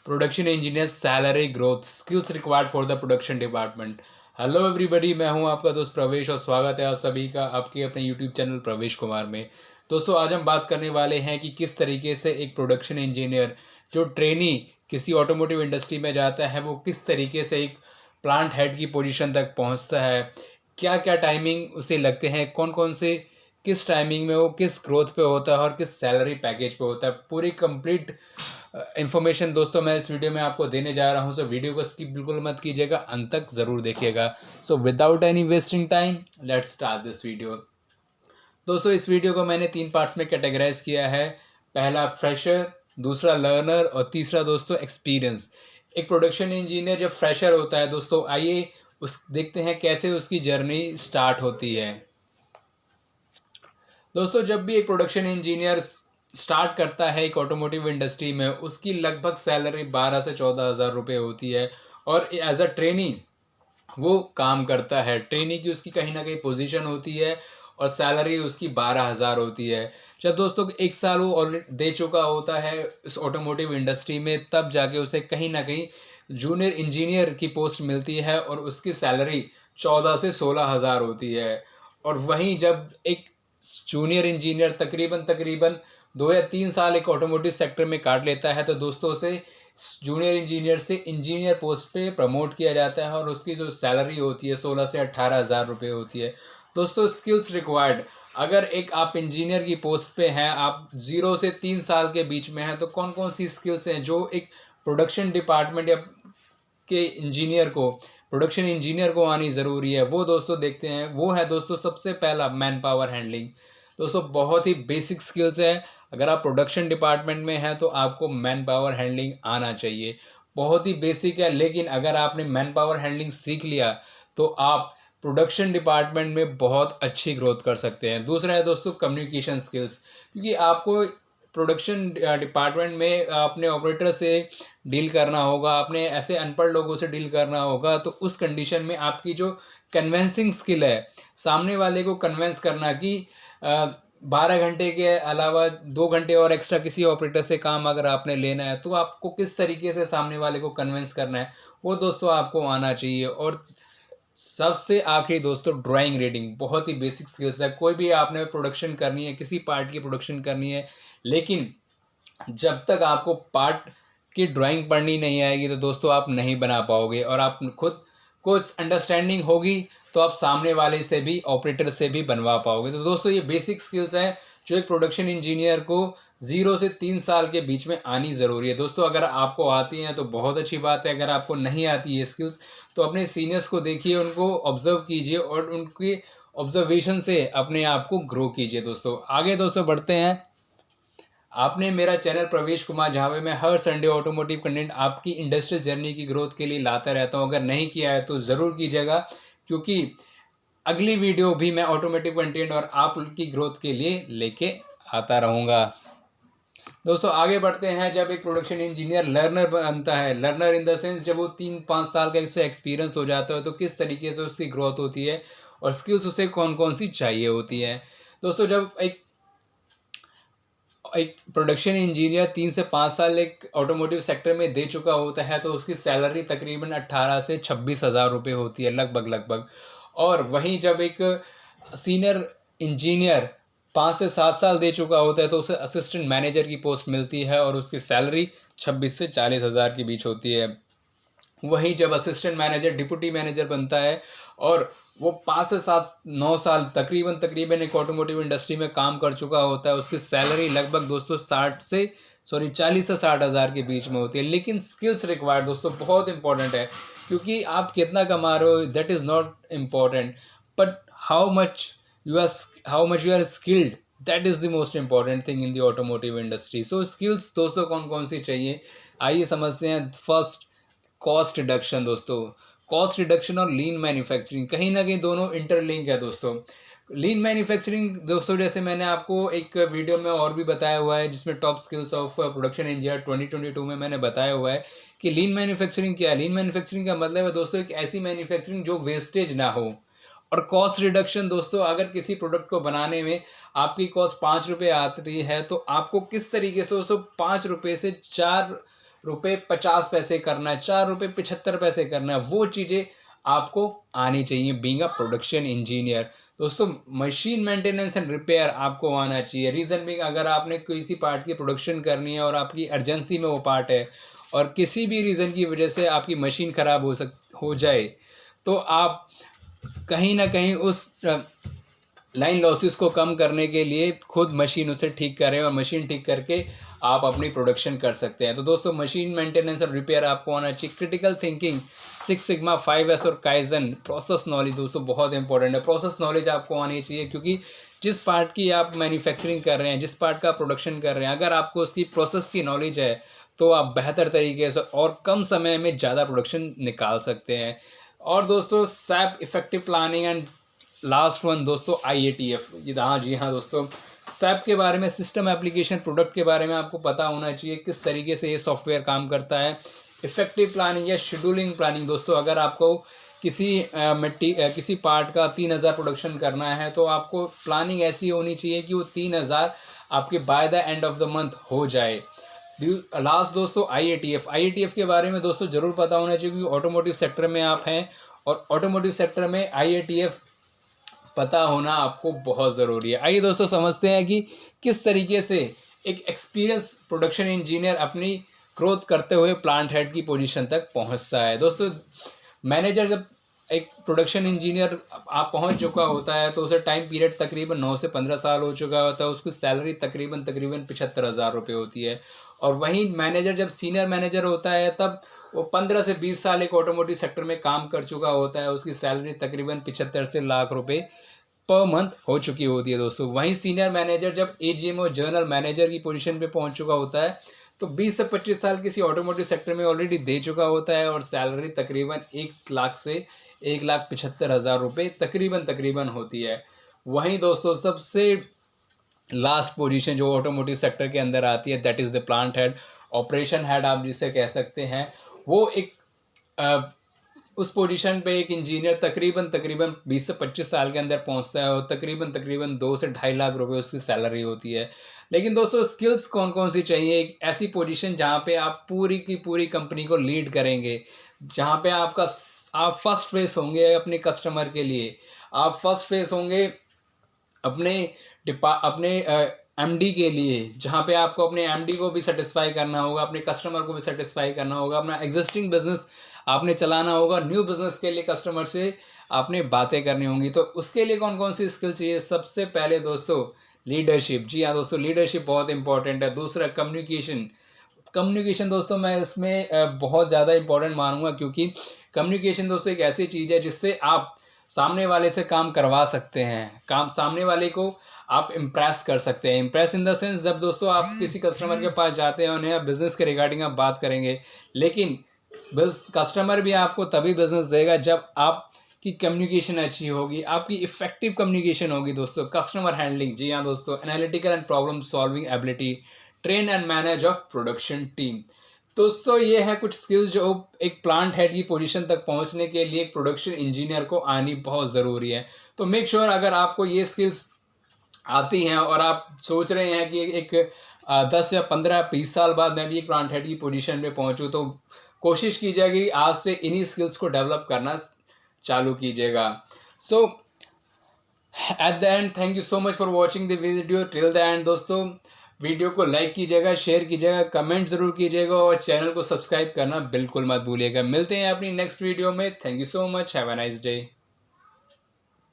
Production engineer salary growth skills required for the production department. Hello everybody, मैं हूं आपका दोस्त प्रवेश और स्वागत है आप सभी का आपके अपने यूट्यूब चैनल प्रवेश कुमार में। दोस्तों, आज हम बात करने वाले हैं कि किस तरीके से एक प्रोडक्शन इंजीनियर जो ट्रेनी किसी ऑटोमोटिव इंडस्ट्री में जाता है वो किस तरीके से एक प्लांट हेड की पोजीशन तक पहुंचता है, क्या क्या टाइमिंग उसे लगते हैं, कौन कौन से किस टाइमिंग में वो किस ग्रोथ पे होता है और किस सैलरी पैकेज पे होता है। पूरी कंप्लीट इन्फॉर्मेशन दोस्तों मैं इस वीडियो में आपको देने जा रहा हूं। सो वीडियो को स्किप बिल्कुल मत कीजिएगा, अंत तक ज़रूर देखिएगा। So without any wasting time let's start this video. दोस्तों, इस वीडियो को मैंने 3 पार्ट्स में कैटेगराइज किया है। पहला फ्रेशर, दूसरा लर्नर और तीसरा दोस्तों एक्सपीरियंस। एक प्रोडक्शन इंजीनियर जब फ्रेशर होता है दोस्तों, आइए उस देखते हैं कैसे उसकी जर्नी स्टार्ट होती है। दोस्तों, जब भी एक प्रोडक्शन इंजीनियर स्टार्ट करता है एक ऑटोमोटिव इंडस्ट्री में, उसकी लगभग सैलरी 12 से 14 हज़ार रुपये होती है और एज अ ट्रेनी वो काम करता है। ट्रेनी की उसकी कहीं ना कहीं पोजीशन होती है और सैलरी उसकी 12 हज़ार होती है। जब दोस्तों 1 साल वो ऑलरेडी दे चुका होता है इस ऑटोमोटिव इंडस्ट्री में, तब जाके उसे कहीं ना कहीं जूनियर इंजीनियर की पोस्ट मिलती है और उसकी सैलरी 14 से 16 हज़ार होती है। और वहीं जब एक जूनियर इंजीनियर तकरीबन तकरीबन 2 या 3 साल एक ऑटोमोटिव सेक्टर में काट लेता है, तो दोस्तों से जूनियर इंजीनियर से इंजीनियर पोस्ट पे प्रमोट किया जाता है और उसकी जो सैलरी होती है 16 से 18 हज़ार रुपये होती है। दोस्तों, स्किल्स रिक्वायर्ड, अगर एक आप इंजीनियर की पोस्ट पे हैं, आप 0 से 3 साल के बीच में हैं, तो कौन कौन सी स्किल्स हैं जो एक प्रोडक्शन डिपार्टमेंट या के इंजीनियर को प्रोडक्शन इंजीनियर को आनी ज़रूरी है, वो दोस्तों देखते हैं। वो है दोस्तों सबसे पहला मैन पावर हैंडलिंग। दोस्तों, बहुत ही बेसिक स्किल्स है। अगर आप प्रोडक्शन डिपार्टमेंट में हैं तो आपको मैन पावर हैंडलिंग आना चाहिए। बहुत ही बेसिक है, लेकिन अगर आपने मैन पावर हैंडलिंग सीख लिया तो आप प्रोडक्शन डिपार्टमेंट में बहुत अच्छी ग्रोथ कर सकते हैं। दूसरा है दोस्तों कम्युनिकेशन स्किल्स, क्योंकि आपको प्रोडक्शन डिपार्टमेंट में अपने ऑपरेटर से डील करना होगा, अपने ऐसे अनपढ़ लोगों से डील करना होगा, तो उस कंडीशन में आपकी जो कन्वेंसिंग स्किल है, सामने वाले को कन्वेंस करना कि 12 घंटे के अलावा 2 घंटे और एक्स्ट्रा किसी ऑपरेटर से काम अगर आपने लेना है तो आपको किस तरीके से सामने वाले को कन्वेंस करना है, वो दोस्तों आपको आना चाहिए। और सबसे आखिरी दोस्तों ड्राइंग रीडिंग, बहुत ही बेसिक स्किल्स है। कोई भी आपने प्रोडक्शन करनी है, किसी पार्ट की प्रोडक्शन करनी है, लेकिन जब तक आपको पार्ट की ड्राइंग पढ़नी नहीं आएगी तो दोस्तों आप नहीं बना पाओगे। और आप खुद कुछ अंडरस्टैंडिंग होगी तो आप सामने वाले से भी ऑपरेटर से भी बनवा पाओगे। तो दोस्तों ये बेसिक स्किल्स हैं जो एक प्रोडक्शन इंजीनियर को 0 से 3 साल के बीच में आनी ज़रूरी है। दोस्तों, अगर आपको आती हैं तो बहुत अच्छी बात है। अगर आपको नहीं आती ये स्किल्स तो अपने सीनियर्स को देखिए, उनको ऑब्जर्व कीजिए और उनकी ऑब्जर्वेशन से अपने आप को ग्रो कीजिए। दोस्तों आगे दोस्तों बढ़ते हैं। आपने मेरा चैनल प्रवेश कुमार, जहाँ पे मैं हर संडे ऑटोमोटिव कंटेंट आपकी इंडस्ट्रियल जर्नी की ग्रोथ के लिए लाता रहता हूँ, अगर नहीं किया है तो ज़रूर कीजिएगा, क्योंकि अगली वीडियो भी मैं ऑटोमोटिव कंटेंट और आपकी ग्रोथ के लिए लेके आता रहूँगा। दोस्तों आगे बढ़ते हैं। जब एक प्रोडक्शन इंजीनियर लर्नर बनता है, लर्नर इन द सेंस जब वो 3-5 साल का उससे एक्सपीरियंस हो जाता है, तो किस तरीके से उसकी ग्रोथ होती है और स्किल्स उसे कौन कौन सी चाहिए होती है। दोस्तों, जब एक प्रोडक्शन इंजीनियर 3 से 5 साल एक ऑटोमोटिव सेक्टर में दे चुका होता है तो उसकी सैलरी तकरीबन 18 से 26 हज़ार रुपये होती है, लगभग लगभग। और वहीं जब एक सीनियर इंजीनियर 5 से 7 साल दे चुका होता है तो उसे असिस्टेंट मैनेजर की पोस्ट मिलती है और उसकी सैलरी 26 से 40 हज़ार के बीच होती है। वहीं जब असिस्टेंट मैनेजर डिप्टी मैनेजर बनता है और वो 5 से 9 साल तकरीबन तकरीबन एक ऑटोमोटिव इंडस्ट्री में काम कर चुका होता है, उसकी सैलरी लगभग दोस्तों 40 से 60 के बीच में होती है। लेकिन स्किल्स रिक्वायर्ड दोस्तों बहुत इंपॉर्टेंट है, क्योंकि आप कितना कमा रहे हो that is not important, but how much you are skilled, that is the most important thing in the automotive industry. So skills दोस्तों कौन कौन सी चाहिए, आइए समझते हैं। First, cost reduction. दोस्तों कॉस्ट रिडक्शन और लीन मैन्युफैक्चरिंग कहीं ना कहीं दोनों इंटरलिंक है। दोस्तों लीन मैन्युफैक्चरिंग दोस्तों, जैसे मैंने आपको एक वीडियो में और भी बताया हुआ है जिसमें top skills of production engineer 2022 में मैंने बताया हुआ है कि लीन मैन्युफैक्चरिंग क्या है। लीन मैन्युफैक्चरिंग का मतलब है दोस्तों एक ऐसी मैन्युफैक्चरिंग जो वेस्टेज ना हो। और कॉस्ट रिडक्शन दोस्तों, अगर किसी प्रोडक्ट को बनाने में आपकी कॉस्ट 5 रुपये आती है तो आपको किस तरीके से उसको 5 रुपये से 4 ₹50 करना है, ₹4.75 करना है, वो चीज़ें आपको आनी चाहिए बीइंग अ प्रोडक्शन इंजीनियर। दोस्तों मशीन मेंटेनेंस एंड रिपेयर आपको आना चाहिए। रीज़न बीइंग अगर आपने किसी पार्ट की प्रोडक्शन करनी है और आपकी अर्जेंसी में वो पार्ट है और किसी भी रीज़न की वजह से आपकी मशीन ख़राब हो जाए, तो आप कहीं ना कहीं उस लाइन लॉसेस को कम करने के लिए खुद मशीन उसे ठीक करें और मशीन ठीक करके आप अपनी प्रोडक्शन कर सकते हैं। तो दोस्तों मशीन मेंटेनेंस और रिपेयर आपको आना चाहिए। क्रिटिकल थिंकिंग, 6 सिग्मा, 5S और काइजन, प्रोसेस नॉलेज दोस्तों बहुत इंपॉर्टेंट है। प्रोसेस नॉलेज आपको आनी चाहिए क्योंकि जिस पार्ट की आप मैन्युफैक्चरिंग कर रहे हैं, जिस पार्ट का प्रोडक्शन कर रहे हैं, अगर आपको उसकी प्रोसेस की नॉलेज है तो आप बेहतर तरीके से और कम समय में ज़्यादा प्रोडक्शन निकाल सकते हैं। और दोस्तों SAP effective planning and last one दोस्तों IATF। जी हाँ दोस्तों, सैप के बारे में, सिस्टम एप्लीकेशन प्रोडक्ट के बारे में आपको पता होना चाहिए किस तरीके से ये सॉफ्टवेयर काम करता है। इफेक्टिव प्लानिंग या शेड्यूलिंग प्लानिंग दोस्तों, अगर आपको किसी पार्ट का 3000 प्रोडक्शन करना है तो आपको प्लानिंग ऐसी होनी चाहिए कि वो 3000 आपके by the end of the month हो जाए। लास्ट दोस्तों IATF के बारे में दोस्तों ज़रूर पता होना चाहिए क्योंकि ऑटोमोटिव सेक्टर में आप हैं और ऑटोमोटिव सेक्टर में IATF पता होना आपको बहुत ज़रूरी है। आइए दोस्तों समझते हैं कि किस तरीके से एक एक्सपीरियंस प्रोडक्शन इंजीनियर अपनी ग्रोथ करते हुए प्लांट हेड की पोजीशन तक पहुंचता है। दोस्तों मैनेजर जब एक प्रोडक्शन इंजीनियर आप पहुंच चुका होता है तो उसे टाइम पीरियड तकरीबन 9 से 15 साल हो चुका होता है, उसकी सैलरी तकरीबन 75,000 रुपये होती है। और वहीं मैनेजर जब सीनियर मैनेजर होता है तब वो 15 से 20 साल एक ऑटोमोटिव सेक्टर में काम कर चुका होता है, उसकी सैलरी तकरीबन 75 से लाख रुपए पर मंथ हो चुकी होती है दोस्तों। वहीं सीनियर मैनेजर जब AGM और जनरल मैनेजर की पोजीशन पे पहुंच चुका होता है तो 20 से 25 साल किसी ऑटोमोटिव सेक्टर में ऑलरेडी दे चुका होता है और सैलरी तकरीबन 1 लाख से 1,75,000 रुपये तकरीबन होती है। वहीं दोस्तों सबसे लास्ट पोजीशन जो ऑटोमोटिव सेक्टर के अंदर आती है that is the plant head, operation head आप जिसे कह सकते हैं। वो एक उस पोजीशन पे एक इंजीनियर तकरीबन 20 से 25 साल के अंदर पहुंचता है और तकरीबन 2 से 2.5 लाख रुपए उसकी सैलरी होती है। लेकिन दोस्तों स्किल्स कौन कौन सी चाहिए? एक ऐसी पोजीशन जहां पे आप पूरी की पूरी कंपनी को लीड करेंगे, जहां पे आप फर्स्ट फेस होंगे अपने कस्टमर के लिए, आप फर्स्ट फेस होंगे अपने MD के लिए, जहाँ पे आपको अपने MD को भी सेटिस्फाई करना होगा, अपने कस्टमर को भी सेटिस्फाई करना होगा, अपना एग्जिस्टिंग बिजनेस आपने चलाना होगा, न्यू बिजनेस के लिए कस्टमर से आपने बातें करनी होंगी। तो उसके लिए कौन कौन सी स्किल चाहिए? सबसे पहले दोस्तों लीडरशिप। जी हाँ दोस्तों, लीडरशिप बहुत इंपॉर्टेंट है। दूसरा कम्युनिकेशन दोस्तों मैं इसमें बहुत ज़्यादा इंपॉर्टेंट मानूंगा क्योंकि कम्युनिकेशन दोस्तों एक ऐसी चीज़ है जिससे आप सामने वाले से काम करवा सकते हैं, सामने वाले को आप इम्प्रेस कर सकते हैं। इम्प्रेस इन द सेंस जब दोस्तों आप किसी कस्टमर के पास जाते हैं उन्हें आप बिज़नेस के रिगार्डिंग आप बात करेंगे, लेकिन कस्टमर भी आपको तभी बिज़नेस देगा जब आपकी कम्युनिकेशन अच्छी होगी, आपकी इफेक्टिव कम्युनिकेशन होगी दोस्तों। कस्टमर हैंडलिंग, जी हाँ दोस्तों, analytical and problem solving ability, train and manage of production team. दोस्तों ये है कुछ स्किल्स जो एक प्लांट हेड की पोजीशन तक पहुंचने के लिए एक प्रोडक्शन इंजीनियर को आनी बहुत ज़रूरी है। तो मेक श्योर अगर आपको ये स्किल्स आती हैं और आप सोच रहे हैं कि एक 10 या 15-20 साल बाद मैं भी एक प्लांट हेड की पोजीशन पे पहुंचूं, तो कोशिश कीजिएगा कि आज से इन्हीं स्किल्स को डेवलप करना चालू कीजिएगा। So at the end thank you so much for watching the video till the end. दोस्तों वीडियो को लाइक कीजिएगा, शेयर कीजिएगा, कमेंट ज़रूर कीजिएगा और चैनल को सब्सक्राइब करना बिल्कुल मत भूलिएगा। मिलते हैं अपनी नेक्स्ट वीडियो में। Thank you so much, have a nice day.